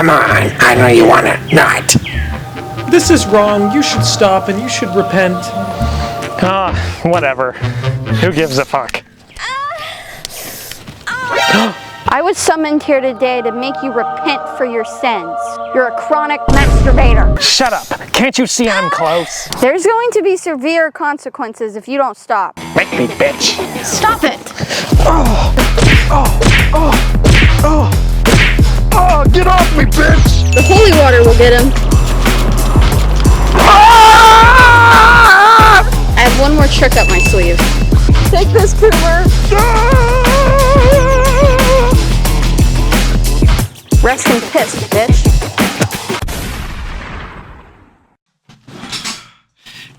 Come on, I know you want to nut. This is wrong. You should stop and you should repent. Whatever. Who gives a fuck? I was summoned here today to make you repent for your sins. You're a chronic masturbator. Shut up. Can't you see I'm close? There's going to be severe consequences if you don't stop. Make me, bitch. Stop it! Oh, get off me, bitch! The holy water will get him. I have one more trick up my sleeve. Take this, Cooper. Rest in piss, bitch.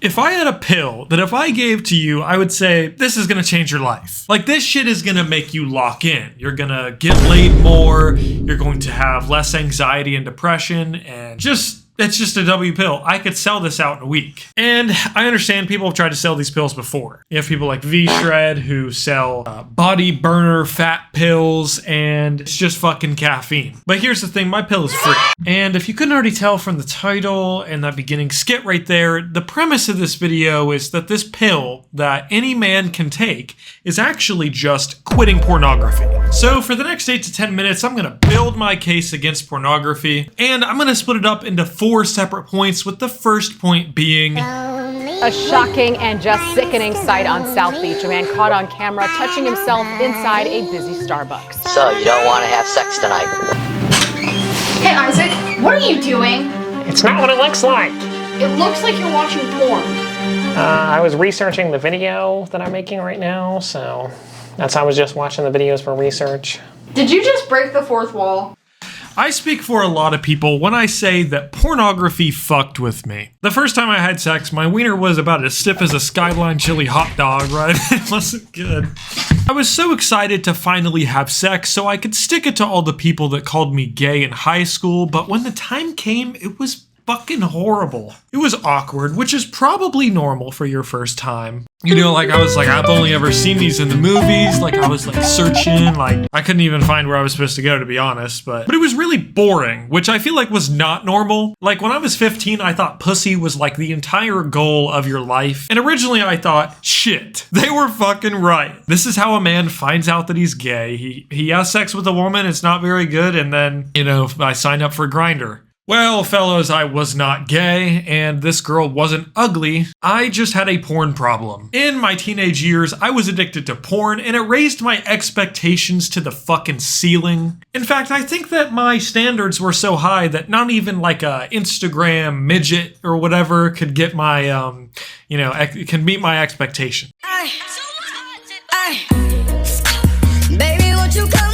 If I had a pill that if I gave to you, I would say, this is gonna change your life. Like, this shit is gonna make you lock in. You're gonna get laid more, you're going to have less anxiety and depression, and it's just a W pill. I could sell this out in a week. And I understand people have tried to sell these pills before. You have people like V-Shred who sell body burner fat pills, and it's just fucking caffeine. But here's the thing, my pill is free. And if you couldn't already tell from the title and that beginning skit right there, the premise of this video is that this pill that any man can take is actually just quitting pornography. So for the next 8 to 10 minutes, I'm gonna build my case against pornography, and I'm gonna split it up into 4 separate points, with the first point being a shocking and just sickening sight on South Beach. A man caught on camera touching himself inside a busy Starbucks. So, you don't want to have sex tonight? Hey, Isaac, what are you doing? It's not what it looks like. It looks like you're watching porn. I was researching the video that I'm making right now, so I was just watching the videos for research. Did you just break the fourth wall? I speak for a lot of people when I say that pornography fucked with me. The first time I had sex, my wiener was about as stiff as a Skyline chili hot dog, right? It wasn't good. I was so excited to finally have sex so I could stick it to all the people that called me gay in high school, but when the time came, it was fucking horrible. It was awkward, which is probably normal for your first time. You know, like, I was like, I've only ever seen these in the movies. Like, I was like searching, like, I couldn't even find where I was supposed to go, to be honest. But it was really boring, which I feel like was not normal. Like, when I was 15, I thought pussy was like the entire goal of your life. And originally I thought, shit, they were fucking right. This is how a man finds out that he's gay. He has sex with a woman, it's not very good, and then, you know, I signed up for Grindr. Well, fellas, I was not gay, and this girl wasn't ugly. I just had a porn problem. In my teenage years, I was addicted to porn, and it raised my expectations to the fucking ceiling. In fact, I think that my standards were so high that not even like a Instagram midget or whatever could get my, can meet my expectation. Baby, won't you come?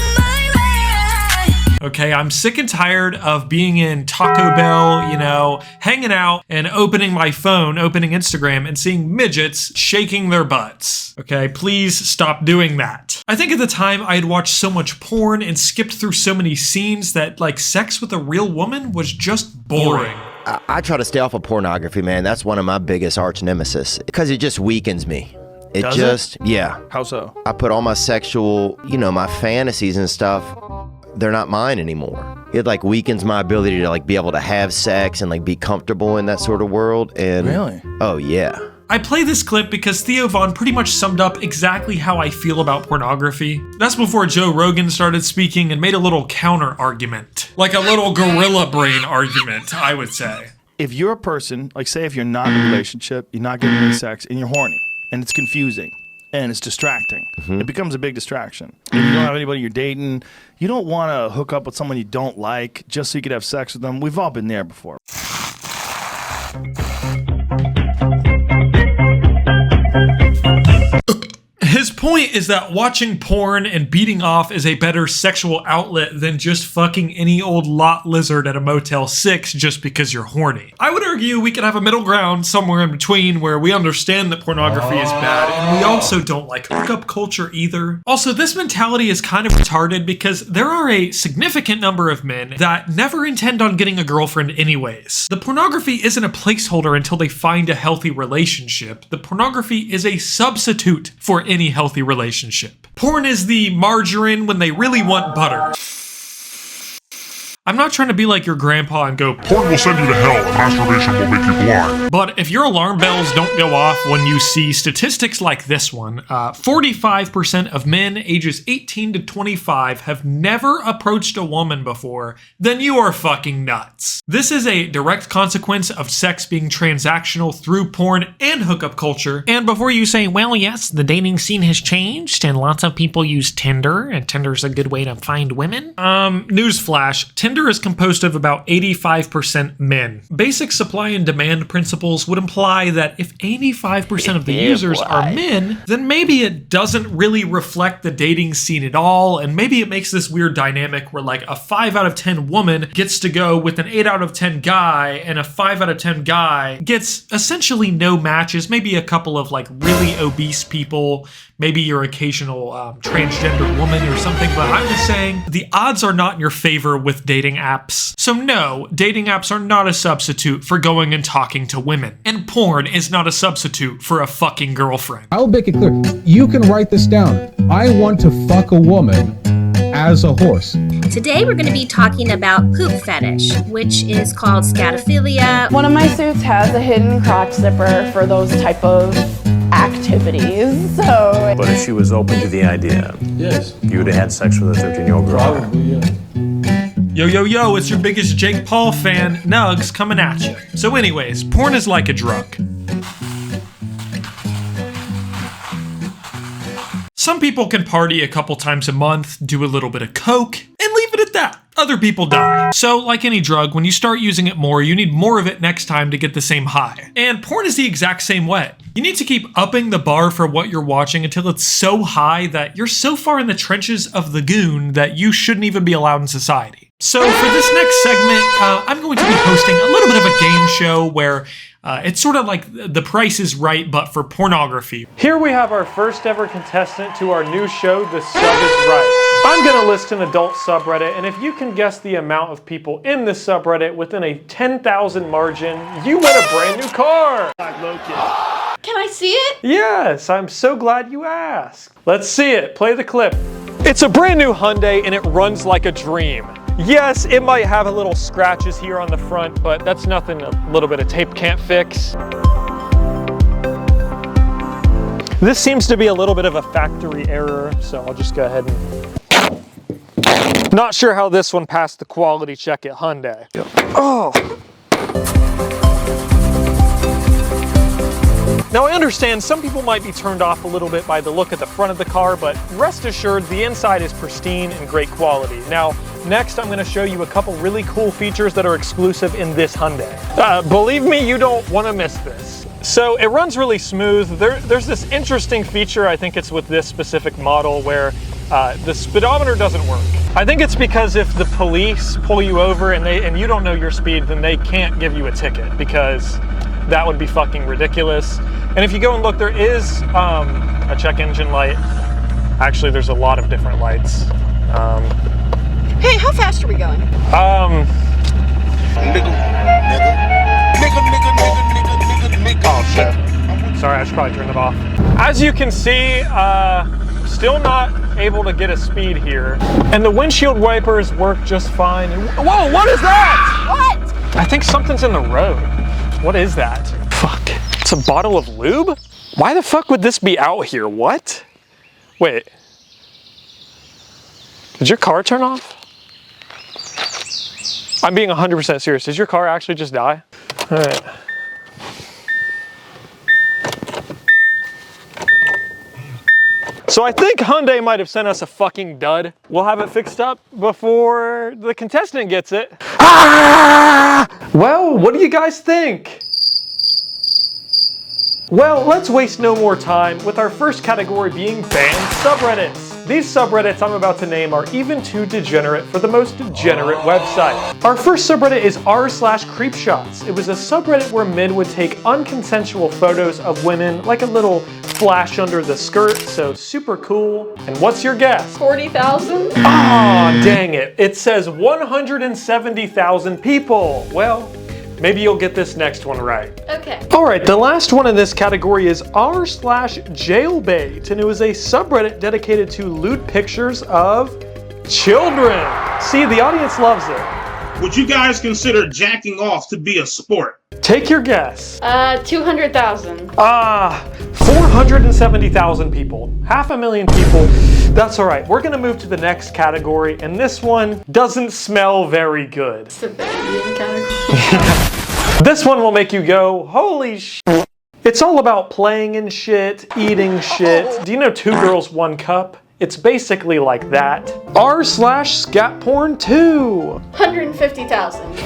Okay, I'm sick and tired of being in Taco Bell, you know, hanging out and opening my phone, opening Instagram and seeing midgets shaking their butts. Okay, please stop doing that. I think at the time I had watched so much porn and skipped through so many scenes that like sex with a real woman was just boring. I try to stay off of pornography, man. That's one of my biggest arch nemesis because it just weakens me. Yeah. How so? I put all my sexual, my fantasies and stuff, they're not mine anymore. It like weakens my ability to like be able to have sex and like be comfortable in that sort of world. And really? Oh yeah. I play this clip because Theo Von pretty much summed up exactly how I feel about pornography. That's before Joe Rogan started speaking and made a little counter argument. Like a little gorilla brain argument, I would say. If you're a person, like say if you're not in a relationship, you're not getting any sex, and you're horny, and it's confusing, and it's distracting. It becomes a big distraction. If you don't have anybody you're dating, you don't want to hook up with someone you don't like just so you could have sex with them. We've all been there before. His point is that watching porn and beating off is a better sexual outlet than just fucking any old lot lizard at a Motel 6 just because you're horny. I would argue we could have a middle ground somewhere in between where we understand that pornography is bad and we also don't like hookup culture either. Also, this mentality is kind of retarded because there are a significant number of men that never intend on getting a girlfriend anyways. The pornography isn't a placeholder until they find a healthy relationship. The pornography is a substitute for any healthy relationship. Porn is the margarine when they really want butter. I'm not trying to be like your grandpa and go, Porn will send you to hell and masturbation will make you blind. but if your alarm bells don't go off when you see statistics like this one, 45% of men ages 18 to 25 have never approached a woman before, then you are fucking nuts. This is a direct consequence of sex being transactional through porn and hookup culture. And before you say, well, yes, the dating scene has changed and lots of people use Tinder and Tinder's a good way to find women. Newsflash, Tinder is composed of about 85% men. Basic supply and demand principles would imply that if 85% of the users are men, then maybe it doesn't really reflect the dating scene at all, and maybe it makes this weird dynamic where like a 5 out of 10 woman gets to go with an 8 out of 10 guy, and a 5 out of 10 guy gets essentially no matches, maybe a couple of like really obese people, maybe your occasional transgender woman or something, but I'm just saying the odds are not in your favor with dating apps. So no, dating apps are not a substitute for going and talking to women. And porn is not a substitute for a fucking girlfriend. I will make it clear. You can write this down. I want to fuck a woman as a horse. Today we're going to be talking about poop fetish, which is called scatophilia. One of my suits has a hidden crotch zipper for those type of activities. So, but if she was open to the idea, yes, you would have had sex with a 13-year-old girl. Probably, yeah. Yo, it's your biggest Jake Paul fan, Nugs, coming at you. So anyways, porn is like a drug. Some people can party a couple times a month, do a little bit of coke, and leave it at that. Other people die. So, like any drug, when you start using it more, you need more of it next time to get the same high. And porn is the exact same way. You need to keep upping the bar for what you're watching until it's so high that you're so far in the trenches of the goon that you shouldn't even be allowed in society. So for this next segment, I'm going to be hosting a little bit of a game show where it's sort of like The Price is Right, but for pornography. Here we have our first ever contestant to our new show, The Sub is Right. I'm gonna list an adult subreddit, and if you can guess the amount of people in this subreddit within a 10,000 margin, you win a brand new car! Can I see it? Yes, I'm so glad you asked. Let's see it, play the clip. It's a brand new Hyundai and it runs like a dream. Yes, it might have a little scratches here on the front, but that's nothing a little bit of tape can't fix. This seems to be a little bit of a factory error, so I'll just go ahead and... Not sure how this one passed the quality check at Hyundai. Oh! Now I understand some people might be turned off a little bit by the look at the front of the car, but rest assured the inside is pristine and great quality. Now, next I'm going to show you a couple really cool features that are exclusive in this Hyundai. Believe me, you don't want to miss this. So it runs really smooth. There's this interesting feature, I think it's with this specific model, where the speedometer doesn't work. I think it's because if the police pull you over and you don't know your speed, then they can't give you a ticket, because that would be fucking ridiculous. And if you go and look, there is a check engine light. Actually, there's a lot of different lights. Hey, how fast are we going? Oh shit. Sorry, I should probably turn it off. As you can see, still not able to get a speed here. And the windshield wipers work just fine. Whoa, what is that? What? I think something's in the road. What is that? Fuck. It's a bottle of lube? Why the fuck would this be out here? What? Wait. Did your car turn off? I'm being 100% serious. Did your car actually just die? All right. So I think Hyundai might have sent us a fucking dud. We'll have it fixed up before the contestant gets it. Ah! Well, what do you guys think? Well, let's waste no more time with our first category being banned subreddits. These subreddits I'm about to name are even too degenerate for the most degenerate website. Our first subreddit is r/creepshots. It was a subreddit where men would take unconsensual photos of women, like a little flash under the skirt, so super cool. And what's your guess? 40,000? Ah, dang it. It says 170,000 people. Well, maybe you'll get this next one right. Okay. All right, the last one in this category is r/jailbait, and it was a subreddit dedicated to lewd pictures of children. See, the audience loves it. would you guys consider jacking off to be a sport? Take your guess. 200,000. 470,000 people. 500,000 people. That's all right. We're gonna move to the next category, and this one doesn't smell very good. It's a baby category. This one will make you go, holy shit. It's all about playing and shit, eating shit. Do you know 2 Girls, 1 Cup? It's basically like that. R/scat porn 2. 150,000.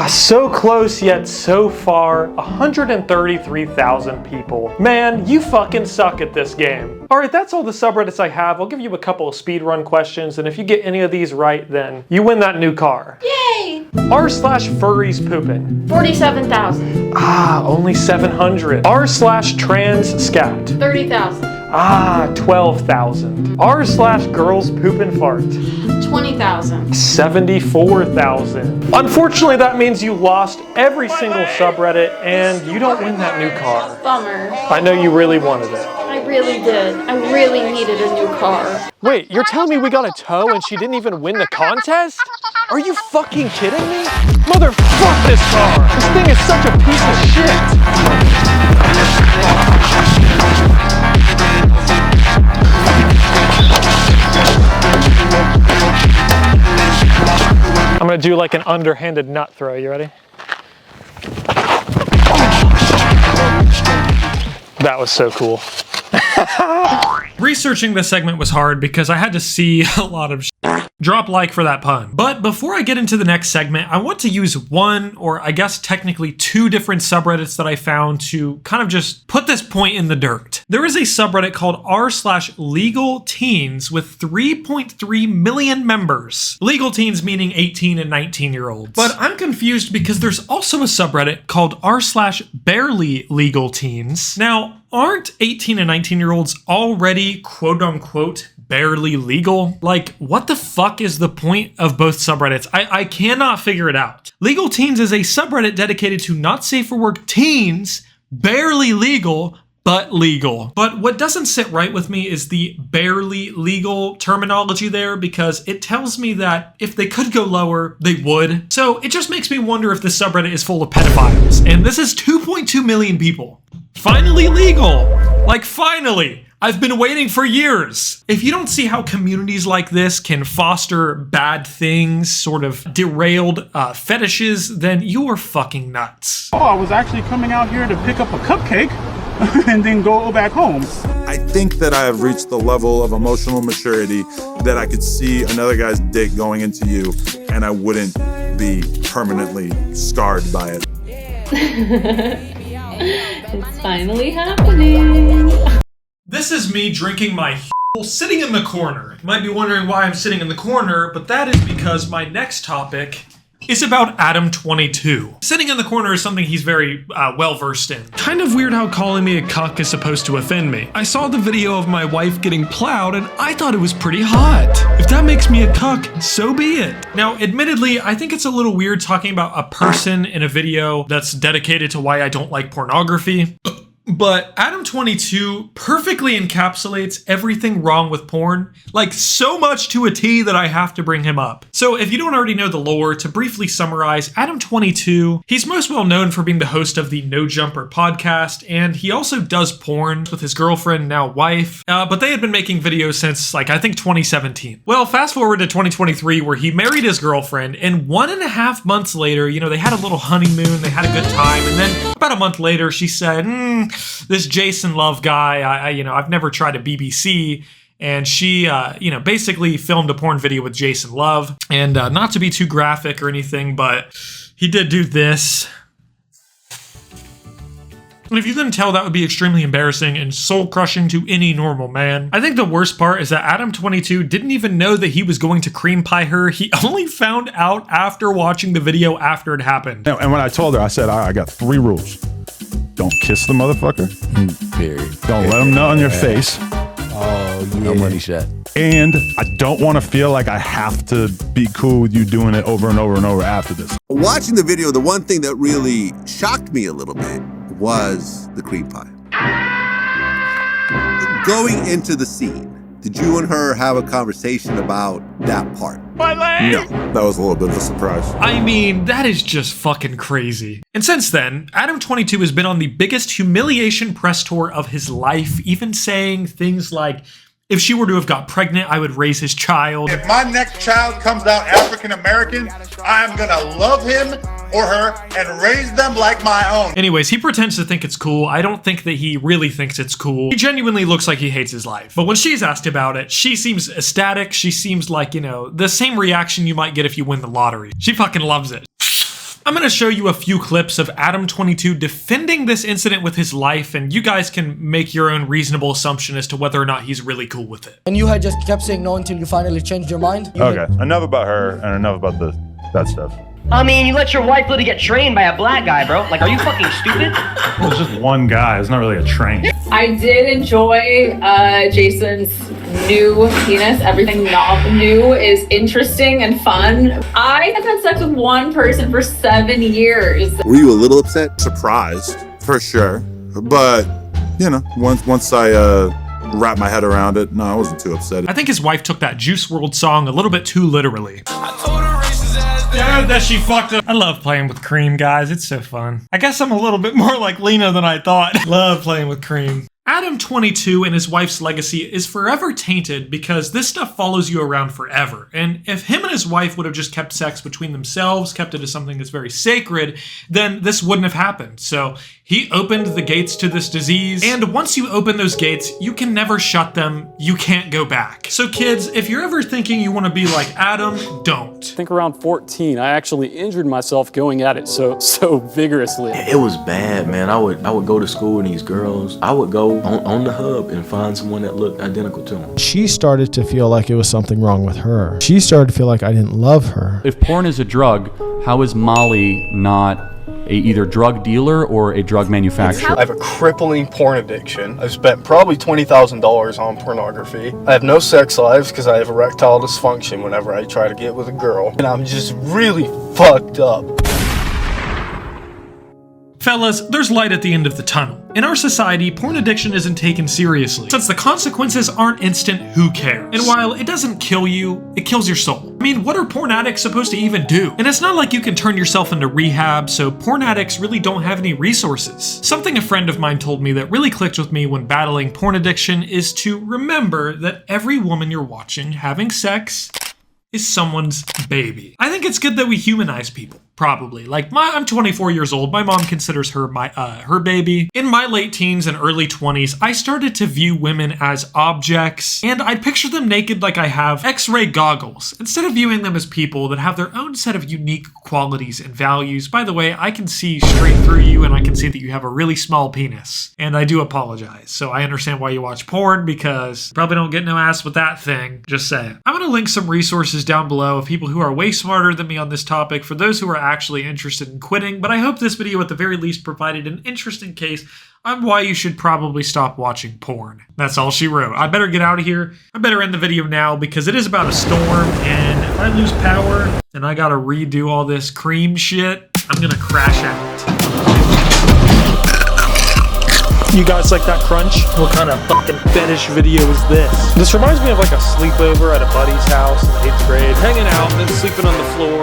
So close yet so far. 133,000 people. Man, you fucking suck at this game. All right, that's all the subreddits I have. I'll give you a couple of speedrun questions, and if you get any of these right, then you win that new car. Yay! R/furries pooping. 47,000. Only 700. R/trans scat. 30,000. 12,000. R/girls poop and fart. 20,000. 74,000. Unfortunately, that means you lost every single subreddit and you don't win that new car. Bummer. I know you really wanted it. I really did. I really needed a new car. Wait, you're telling me we got a tow and she didn't even win the contest? Are you fucking kidding me? Motherfuck this car! This thing is such a piece of shit! I'm gonna do like an underhanded nut throw. You ready? That was so cool. Researching this segment was hard because I had to see a lot of shit. Drop like for that pun. But before I get into the next segment, I want to use one, or I guess technically 2 different subreddits that I found to kind of just put this point in the dirt. There is a subreddit called r/legal teens with 3.3 million members. Legal teens meaning 18 and 19-year-olds. But I'm confused because there's also a subreddit called r/barely legal teens. Now, aren't 18 and 19-year-olds already quote unquote barely legal? Like, what the fuck is the point of both subreddits? I cannot figure it out. Legal Teens is a subreddit dedicated to not safe for work teens, barely legal, but legal. But what doesn't sit right with me is the barely legal terminology there, because it tells me that if they could go lower, they would. So it just makes me wonder if this subreddit is full of pedophiles. And this is 2.2 million people. Finally legal. Like, finally. I've been waiting for years. If you don't see how communities like this can foster bad things, sort of derailed fetishes, then you are fucking nuts. I was actually coming out here to pick up a cupcake and then go back home. I think that I have reached the level of emotional maturity that I could see another guy's dick going into you and I wouldn't be permanently scarred by it. It's finally happening. This is me drinking my sitting in the corner. You might be wondering why I'm sitting in the corner, but that is because my next topic is about Adam22. Sitting in the corner is something he's very well-versed in. Kind of weird how calling me a cuck is supposed to offend me. I saw the video of my wife getting plowed and I thought it was pretty hot. If that makes me a cuck, so be it. Now, admittedly, I think it's a little weird talking about a person in a video that's dedicated to why I don't like pornography. But Adam22 perfectly encapsulates everything wrong with porn, like so much to a T that I have to bring him up. So if you don't already know the lore, to briefly summarize, Adam22, he's most well known for being the host of the No Jumper podcast, and he also does porn with his girlfriend, now wife, but they had been making videos since, like, I think 2017. Well, fast forward to 2023, where he married his girlfriend, and 1.5 months later, you know, they had a little honeymoon, they had a good time, and then about a month later, she said, this Jason Love guy, I've never tried a BBC. And she, basically filmed a porn video with Jason Love. And not to be too graphic or anything, but he did do this. And if you couldn't tell, that would be extremely embarrassing and soul-crushing to any normal man. I think the worst part is that Adam22 didn't even know that he was going to cream pie her. He only found out after watching the video after it happened. And when I told her, I said, I got 3 rules. Don't kiss the motherfucker. Period. Don't let him nut on your face. Oh, yeah. No money shot. And I don't want to feel like I have to be cool with you doing it over and over and over after this. Watching the video, the one thing that really shocked me a little bit was the cream pie. Going into the scene, Did you and her have a conversation about that part? My leg! No, that was a little bit of a surprise. I mean, that is just fucking crazy. And since then, Adam22 has been on the biggest humiliation press tour of his life, even saying things like, if she were to have got pregnant, I would raise his child. If my next child comes out African American, I'm gonna love him or her and raise them like my own. Anyways, he pretends to think it's cool. I don't think that he really thinks it's cool. He genuinely looks like he hates his life. But when she's asked about it, she seems ecstatic. She seems like, you know, the same reaction you might get if you win the lottery. She fucking loves it. I'm gonna show you a few clips of Adam22 defending this incident with his life, and you guys can make your own reasonable assumption as to whether or not he's really cool with it. And you had just kept saying no until you finally changed your mind? Okay, enough about her and enough about that stuff. I mean, you let your wife literally get trained by a black guy, bro. Like, are you fucking stupid? Well, it's just one guy. It's not really a train. I did enjoy Jason's new penis. Everything not new is interesting and fun. I have had sex with one person for 7 years. Were you a little upset? Surprised, for sure. But, you know, once I wrapped my head around it, no, I wasn't too upset. I think his wife took that Juice WRLD song a little bit too literally. Yeah, that she fucked up. I love playing with Cream, guys. It's so fun. I guess I'm a little bit more like Lena than I thought. Love playing with Cream. Adam22 and his wife's legacy is forever tainted because this stuff follows you around forever. And if him and his wife would have just kept sex between themselves, kept it as something that's very sacred, then this wouldn't have happened. So he opened the gates to this disease. And once you open those gates, you can never shut them. You can't go back. So kids, if you're ever thinking you want to be like Adam, don't. I think around 14, I actually injured myself going at it so vigorously. It was bad, man. I would go to school and these girls, I would go on the hub and find someone that looked identical to him. She started to feel like it was something wrong with her. She started to feel like I didn't love her. If porn is a drug, how is Molly not a either drug dealer or a drug manufacturer? I have a crippling porn addiction. I've spent probably $20,000 on pornography. I have no sex lives because I have erectile dysfunction whenever I try to get with a girl. And I'm just really fucked up. Fellas, there's light at the end of the tunnel. In our society, porn addiction isn't taken seriously. Since the consequences aren't instant, who cares? And while it doesn't kill you, it kills your soul. I mean, what are porn addicts supposed to even do? And it's not like you can turn yourself into rehab, so porn addicts really don't have any resources. Something a friend of mine told me that really clicked with me when battling porn addiction is to remember that every woman you're watching having sex is someone's baby. I think it's good that we humanize people. Probably. Like, I'm 24 years old. My mom considers her her baby. In my late teens and early 20s, I started to view women as objects, and I'd picture them naked like I have X-ray goggles, instead of viewing them as people that have their own set of unique qualities and values. By the way, I can see straight through you, and I can see that you have a really small penis, and I do apologize. So I understand why you watch porn, because you probably don't get no ass with that thing. Just saying. I'm gonna link some resources down below of people who are way smarter than me on this topic for those who are actually interested in quitting, but I hope this video at the very least provided an interesting case on why you should probably stop watching porn. That's all she wrote. I better get out of here. I better end the video now because it is about a storm, and if I lose power and I gotta redo all this Cream shit, I'm gonna crash out. You guys like that crunch? What kind of fucking fetish video is this? This reminds me of like a sleepover at a buddy's house in 8th grade, hanging out and then sleeping on the floor.